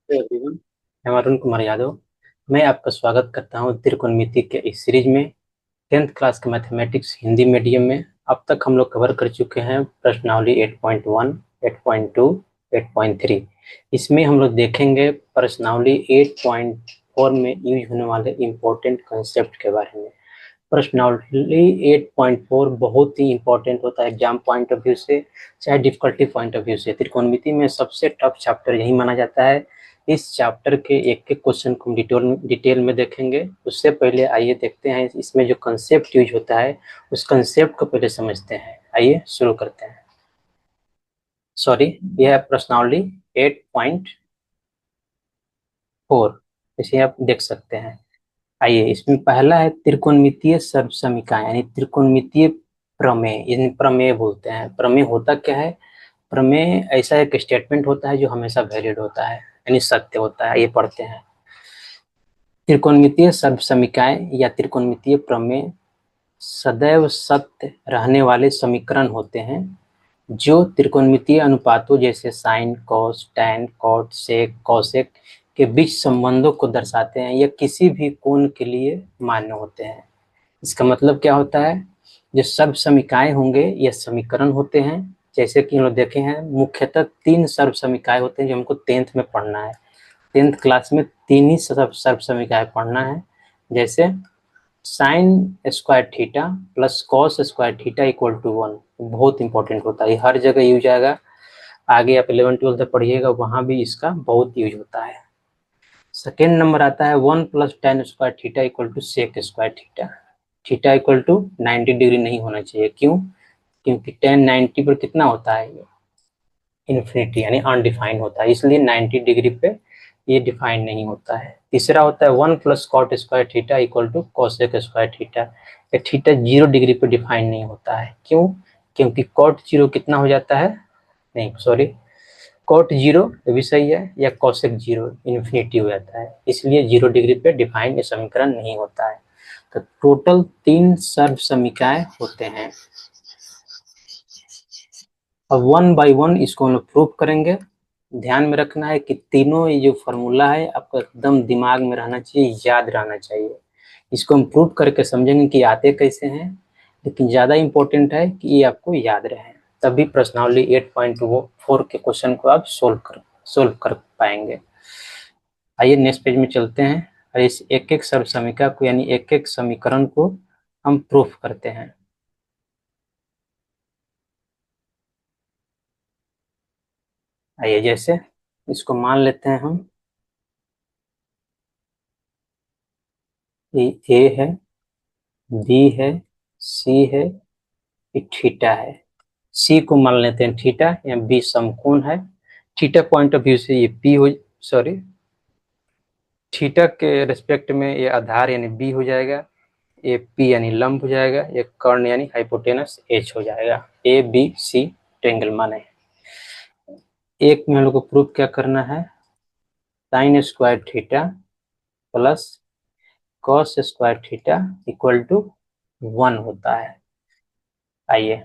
Everyone, मैं अरुण कुमार यादव। मैं आपका स्वागत करता हूं त्रिकोणमिति के इस सीरीज में। 10th क्लास का मैथमेटिक्स हिंदी मीडियम में अब तक हम लोग कवर कर चुके हैं प्रश्नावली 8.1, 8.2, 8.3। इसमें हम लोग देखेंगे प्रश्नावली 8.4 में यूज होने वाले इम्पोर्टेंट कंसेप्ट के बारे में। प्रश्नावली 8.4 बहुत ही इंपॉर्टेंट होता है एग्जाम पॉइंट ऑफ व्यू से, चाहे डिफिकल्टी पॉइंट ऑफ व्यू से। त्रिकोणमिति में सबसे टफ चैप्टर यही माना जाता है। इस चैप्टर के एक एक क्वेश्चन को हम डिटेल में देखेंगे। उससे पहले आइए देखते हैं इसमें जो कंसेप्ट यूज होता है उस कंसेप्ट को पहले समझते हैं। आइए शुरू करते हैं। सॉरी, यह है प्रश्नावली 8.4, इसे आप देख सकते हैं। आइए, इसमें पहला है त्रिकोणमितीय सर्वसमीकरण यानी त्रिकोणमितीय प्रमेय। यानी प्रमेय बोलते हैं। प्रमेय होता क्या है? प्रमेय ऐसा एक स्टेटमेंट होता है जो हमेशा वैलिड होता है, यानी सत्य होता है। ये पढ़ते हैं। त्रिकोणमितीय सर्वसमीकरण या त्रिकोणमितीय प्रमेय सदैव सत्य रहने वाले समीकरण होते हैं जो त्रिकोणमितीय अनुपातों जैसे साइन, कॉस, टैन, कॉट, सेक, कॉसेक के बीच संबंधों को दर्शाते हैं या किसी भी कोण के लिए मान्य होते हैं। इसका मतलब क्या होता है? जो सर्व समीकरण होंगे या समीकरण होते हैं, जैसे कि हम लोग देखे हैं मुख्यतः 3 सर्व समीकरण होते हैं जो हमको 10th में पढ़ना है। 10th क्लास में 3 ही सर्व समीकरण पढ़ना है। जैसे sine square theta plus cos square theta equal to 1, बहुत इंपॉर्टेंट होता है। हर जगह यूज आएगा। आगे आप 11th-12th तक पढ़िएगा, वहां भी इसका बहुत यूज होता है। सेकेंड नंबर आता है 1 plus tan square theta equal to sec square theta. Theta equal to 90 degree नहीं होना चाहिए। क्यों? क्योंकि टेन 90 पर कितना होता है? इन्फिनिटी, यानी अनडिफाइंड होता है, इसलिए 90 डिग्री पे ये डिफाइन नहीं होता है। तीसरा होता है 1 plus cot square theta equal to cosec square theta. ये थीटा 0 डिग्री पे डिफाइन नहीं होता है। क्यों? क्योंकि कॉट 0 कितना हो जाता है? नहीं, सॉरी, कॉट 0 भी सही है, या कोसेक 0 इन्फिनिटी हो जाता है, इसलिए 0 डिग्री पे डिफाइन ये समीकरण नहीं होता है। तो टोटल 3 सर्व समीकरण होते हैं। अब वन बाय वन इसको हम लोग प्रूव करेंगे। ध्यान में रखना है कि तीनों ये जो फॉर्मूला है आपका एकदम दिमाग में रहना चाहिए, याद रहना चाहिए। इसको हम प्रूव करके समझेंगे कि आते कैसे हैं, लेकिन ज़्यादा इम्पोर्टेंट है कि ये आपको याद रहे, तभी प्रश्नावली 8.4 के क्वेश्चन को आप सोल्व कर पाएंगे। आइए नेक्स्ट पेज में चलते हैं और इस एक एक सर्व समीकरण को यानी एक एक समीकरण को हम प्रूफ करते हैं। आइए, जैसे इसको मान लेते हैं हम, ये ए है, बी है, सी है, ये थीटा है। सी को मान लेते हैं थीटा, या बी समकोण है। थीटा पॉइंट ऑफ व्यू से ये पी हो, सॉरी, थीटा के रिस्पेक्ट में ये आधार यानी बी हो जाएगा, ये पी यानी लंब हो जाएगा, ये कर्ण यानी हाइपोटेनस एच हो जाएगा। ए बी सी ट्रायंगल माने। एक में हम लोग को प्रूफ क्या करना है? Sine square theta plus cos square theta equal to 1 होता है। आइए,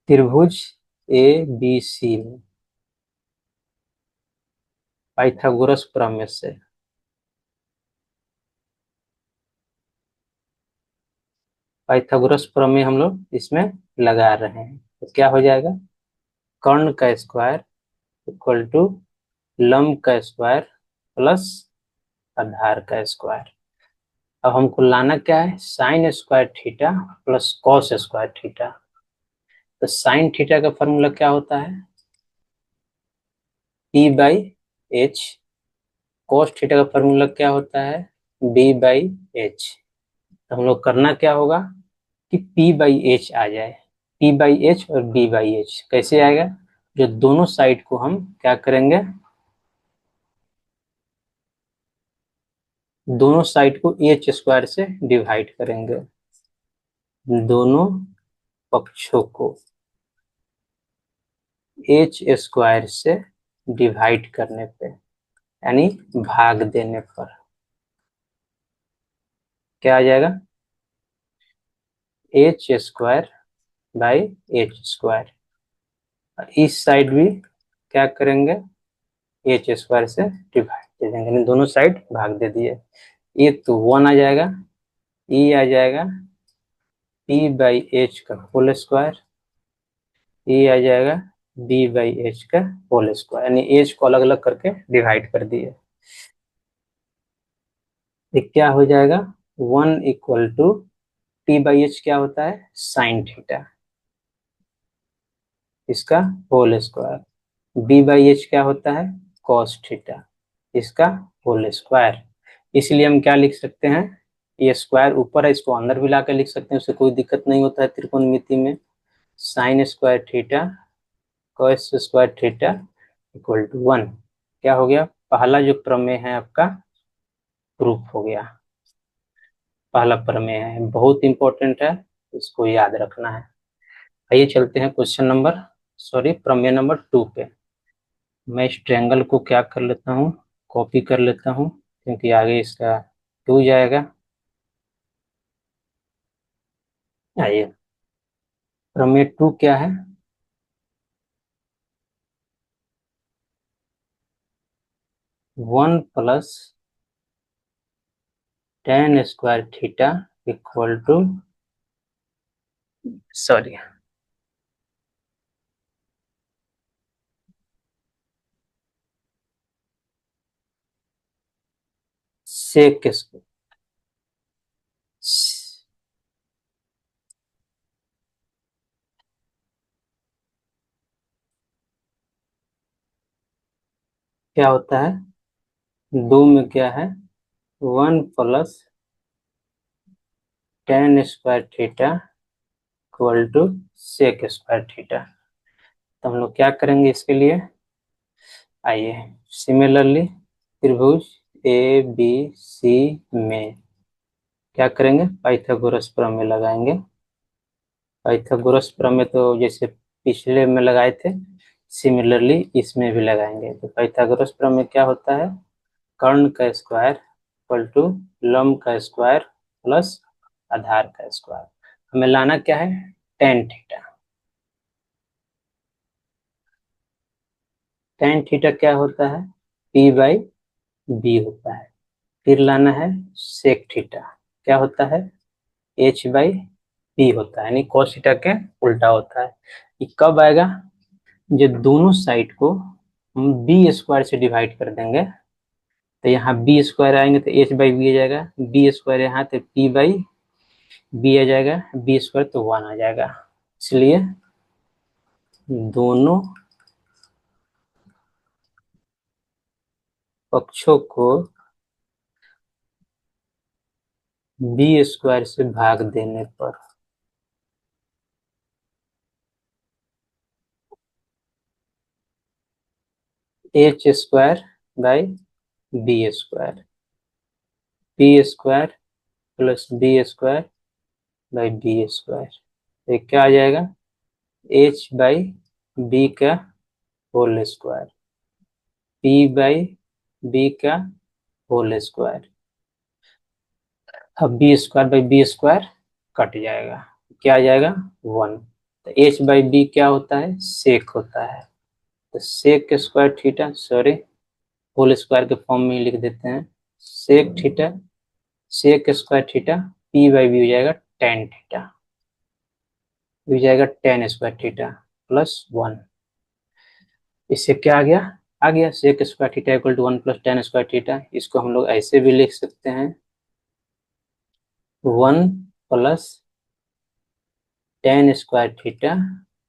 त्रिभुज ए बी सी में पाइथागोरस प्रमेय से पाइथागोरस प्रमेय हम लोग इसमें लगा रहे हैं, तो क्या हो जाएगा? कर्ण का स्क्वायर इक्वल टू लंब का स्क्वायर प्लस आधार का स्क्वायर। अब हमको लाना क्या है? Sine square theta plus cos square theta. तो साइन थीटा का फॉर्मूला क्या होता है? P by H. Cos theta का फॉर्मूला क्या होता है? B by H. तो हम लोग करना क्या होगा कि पी बाई एच आ जाए। पी बाई एच और बी बाई एच कैसे आएगा? जो दोनों साइड को हम क्या करेंगे, दोनों साइड को एच स्क्वायर से डिवाइड करेंगे। दोनों पक्षों को एच स्क्वायर से डिवाइड करने पे, यानी भाग देने पर क्या आ जाएगा? H square by H square. इस साइड भी क्या करेंगे? एच स्क्वायर से डिवाइड दे देंगे, यानी दोनों साइड भाग दे दिए। ये तो 1 आ जाएगा, ई आ जाएगा पी बाई एच का होल स्क्वायर, ये आ जाएगा बी बाई एच का होल स्क्वायर, यानी एच को अलग अलग करके डिवाइड कर दिए। ये क्या हो जाएगा, 1 equal to T by H क्या होता है, साइन थीटा, इसका whole square. B by H क्या होता है, कॉस थीटा, इसका होल स्क्वायर। इसलिए हम क्या लिख सकते हैं, ये स्क्वायर ऊपर है, इसको अंदर भी ला कर लिख सकते हैं, उससे कोई दिक्कत नहीं होता है त्रिकोणमिति में। Sine square theta cos square theta equal to 1। क्या हो गया, पहला जो प्रमेय है आपका प्रूफ हो गया। पहला प्रमेय है, बहुत इंपॉर्टेंट है, इसको याद रखना है। आइए चलते हैं क्वेश्चन नंबर, सॉरी प्रमेय नंबर 2 पे। मैं इस ट्रायंगल को क्या कर लेता हूँ, कॉपी कर लेता हूँ, क्योंकि आगे इसका 2 जाएगा। आइए, प्रमेय 2 क्या है, 1 plus tan square theta equal to, sorry sec square, क्या होता है, 2 में क्या है, 1 plus tan square theta equal to sec square theta. तो हम लोग क्या करेंगे इसके लिए, आइए सिमिलरली त्रिभुज ए बी सी में क्या करेंगे, पाइथागोरस प्रमेय लगाएंगे। पाइथागोरस प्रमेय तो जैसे पिछले में लगाए थे, सिमिलरली इसमें भी लगाएंगे। तो पाइथागोरस प्रमेय क्या होता है, कर्ण का स्क्वायर इक्वल टू लंब का स्क्वायर प्लस आधार का स्क्वायर। हमें लाना क्या है, टेन थीटा। टेन थीटा क्या होता है, पी बाई बी होता है। फिर लाना है सेक थीटा, क्या होता है, एच बाई पी होता है, यानी cos थीटा के उल्टा होता है। ये कब आएगा, जब दोनों साइड को हम बी स्क्वायर से डिवाइड कर देंगे, तो यहाँ बी स्क्वायर आएंगे तो एच बाई बी आ जाएगा, बी स्क्वायर यहाँ तो पी बाई बी आ जाएगा, बी स्क्वायर तो 1 आ जाएगा। इसलिए दोनों पक्षों को बी स्क्वायर से भाग देने पर H square by B square, P square plus B square by B square, ये क्या आ जाएगा, एच बाई बी का whole square, P by B का होल स्क्वायर। अब B square by B square cut जाएगा, क्या आ जाएगा, 1। तो एच बाई बी क्या होता है, सेक होता है। तो sec square theta, sorry whole square के फॉर्म में ही लिख देते हैं, sec theta, sec square theta P by B हो जाएगा टेन थीटा, हो जाएगा टेन स्क्वायर थीटा प्लस 1। इससे क्या आ गया, आ गया sec square theta equal to 1 plus tan square theta. इसको हम लोग ऐसे भी लिख सकते हैं, 1 plus tan square theta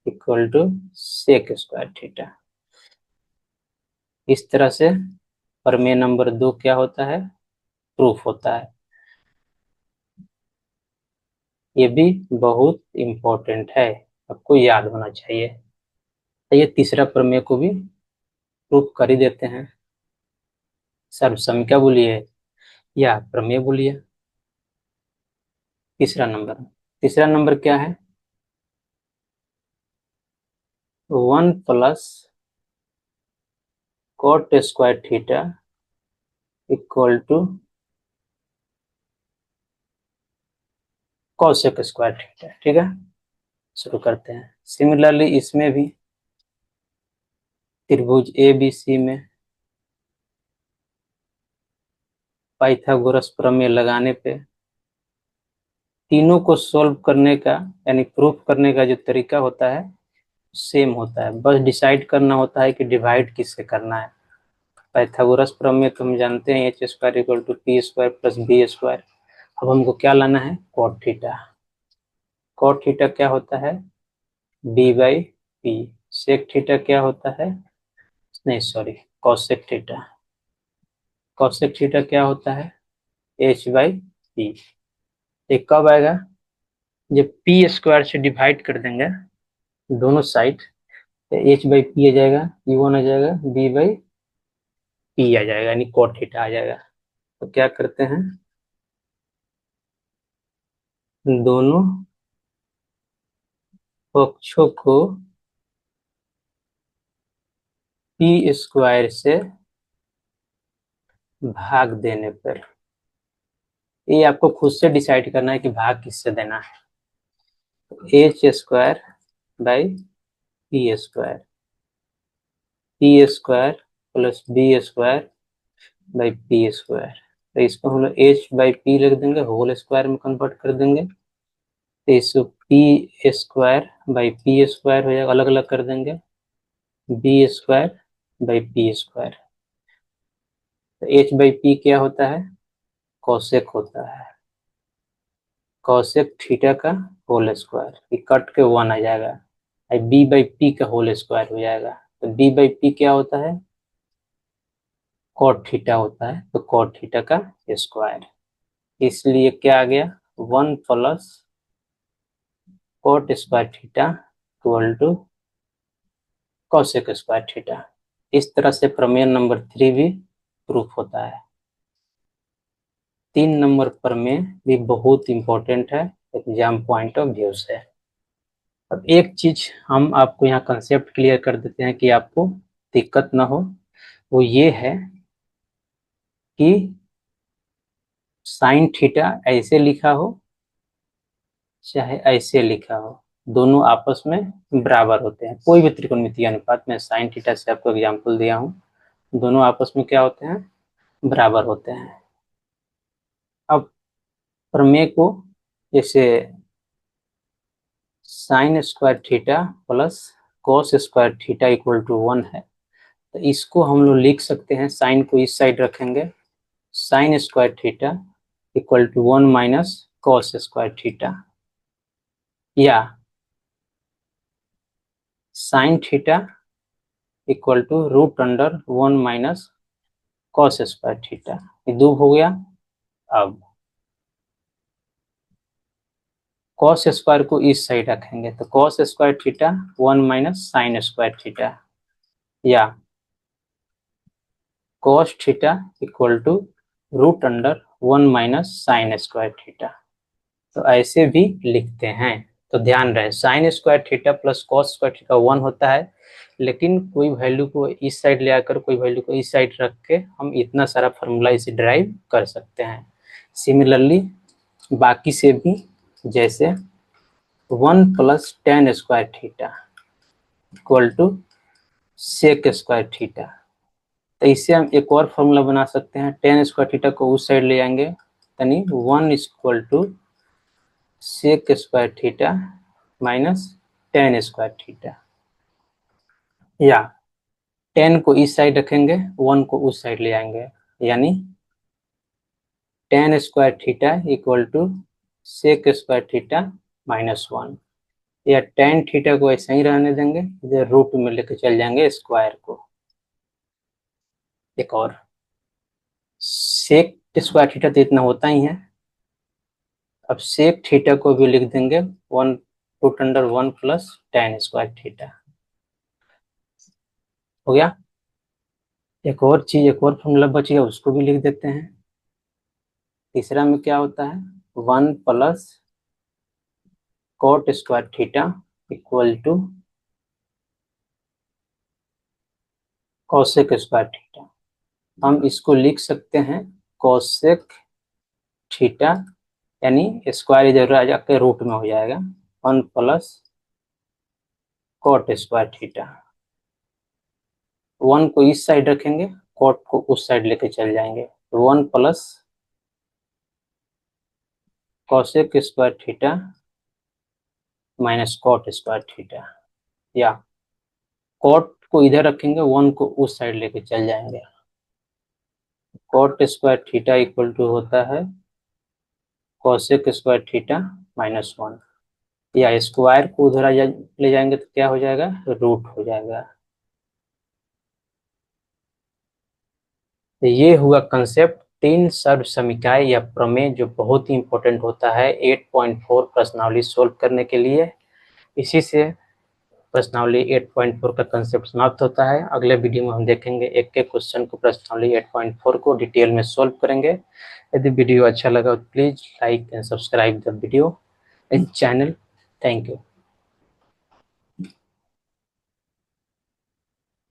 equal to sec square theta. इस तरह से प्रमेय नंबर 2 क्या होता है, प्रूफ होता है। ये भी बहुत इम्पोर्टेंट है, आपको याद होना चाहिए। तो ये तीसरा प्रमेय को भी प्रूफ कर ही देते हैं। सर्वसम क्या बोलिए, या प्रमेय बोलिए। तीसरा नंबर क्या है, 1 plus cot square theta equal to cosec square theta. ठीक है, शुरू करते हैं। सिमिलरली इसमें भी त्रिभुज ए बी सी में पाइथागोरस प्रमेय लगाने पे तीनों को सॉल्व करने का यानी प्रूफ करने का जो तरीका होता है सेम होता है, बस डिसाइड करना होता है कि डिवाइड किससे करना है। पाइथागोरस प्रमेय तो हम जानते हैं h square equal to p square plus B square. अब हमको क्या लाना है, कॉट थीटा। कॉट थीटा क्या होता है, B by p. Sec theta क्या होता है, नहीं sorry, cosec theta. Cosec theta क्या होता है, एच बाई पी। ये कब आएगा, जब पी स्क्वायर से डिवाइड कर देंगे दोनों साइड, तो एच बाई पी आ जाएगा, पी वन आ जाएगा, बी बाई पी आ जाएगा, यानी कॉट थीटा आ जाएगा। तो क्या करते हैं, दोनों पक्षों को पी स्क्वायर से भाग देने पर, ये आपको खुद से डिसाइड करना है कि भाग किससे देना है। H square by p square, P square plus B square by p square. तो इसको हम लोग एच बाई पी लिख देंगे, होल स्क्वायर में कन्वर्ट कर देंगे, तो इसको p square by p square हो जाएगा, अलग अलग कर देंगे, b square by p square. तो एच बाई पी क्या होता है, कॉसेक होता है, कॉसेक थीटा का होल स्क्वायर, ये कट के वन आ जाएगा, बी बाई पी का होल स्क्वायर हो जाएगा। तो बी बाई पी क्या होता है, कॉट थीटा होता है, तो कॉट थीटा का स्क्वायर। इसलिए क्या आ गया, one plus cot square theta equal to cosec square theta. इस तरह से प्रमेय नंबर 3 भी प्रूफ होता है। 3 नंबर प्रमेय भी बहुत इंपॉर्टेंट है एग्जाम पॉइंट ऑफ व्यू से। अब एक चीज हम आपको यहाँ कंसेप्ट क्लियर कर देते हैं कि आपको दिक्कत ना हो, वो ये है कि साइन थीटा ऐसे लिखा हो चाहे ऐसे लिखा हो, दोनों आपस में बराबर होते हैं। कोई भी त्रिकोणमितीय अनुपात में, साइन थीटा से आपको एग्जांपल दिया हूँ, दोनों आपस में क्या होते हैं, बराबर होते हैं। अब प्रमेय को जैसे sine square theta plus cos square theta equal to 1 है, तो इसको हम लोग लिख सकते हैं, साइन को इस साइड रखेंगे, sine square theta equal to 1 minus cos square theta, या sine theta equal to root under 1 minus cos square theta. ये दो हो गया। अब कॉस स्क्वायर को इस साइड रखेंगे, तो cos square theta 1 minus sine square theta, या cos theta equal to root under 1 minus sine square theta. तो ऐसे भी लिखते हैं। तो ध्यान रहे, sine square theta plus cos square theta 1 होता है, लेकिन कोई वैल्यू को इस साइड ले आकर कोई वैल्यू को इस साइड रख के हम इतना सारा फॉर्मूला इसे ड्राइव कर सकते हैं। सिमिलरली बाकी से भी, जैसे 1 plus tan square theta equal to sec square theta, तो इससे हम एक और फॉर्मूला बना सकते हैं। टेन स्क्वायर थीटा को उस साइड ले जाएंगे, यानी 1 equal to sec square theta minus tan square theta, या 10 को इस साइड रखेंगे, 1 को उस साइड ले आएंगे, यानी tan square theta equal to sec square theta minus 1, या टेन थीटा को ऐसे ही रहने देंगे, इधर रूट में लेके चल जाएंगे स्क्वायर को। एक और सेक स्क्वायर थीटा तो इतना होता ही है, अब सेक थीटा को भी लिख देंगे 1 root under 1 plus tan square theta. हो गया। एक और चीज, एक और फॉर्मूला बच गया, उसको भी लिख देते हैं। तीसरा में क्या होता है, 1 plus cot square theta equal to cosec square theta. हम इसको लिख सकते हैं कॉसेक थीटा, यानी स्क्वायर इधर आ जाकर रूट में हो जाएगा, 1 प्लस कॉट स्क्वायर थीटा। 1 को इस साइड रखेंगे, कॉट को उस साइड लेके चल जाएंगे, 1 plus cosec square theta minus cot square theta, या कॉट को इधर रखेंगे, 1 को उस साइड लेके चल जाएंगे। Cot square theta equal to होता है कॉसेक स्क्वायर थीटा माइनस 1, या स्क्वायर को उधर ले जाएंगे तो क्या हो जाएगा, रूट हो जाएगा। तो ये हुआ कंसेप्ट 3 सर्व समीकरण या प्रमेय, जो बहुत ही इंपॉर्टेंट होता है 8.4 प्रश्नावली सोल्व करने के लिए। इसी से प्रश्नावली 8.4 का कंसेप्ट समाप्त होता है। अगले वीडियो में हम देखेंगे एक एक क्वेश्चन को, प्रश्नावली 8.4 को डिटेल में सोल्व करेंगे। यदि वीडियो अच्छा लगा तो please like and subscribe the video and channel. Thank you.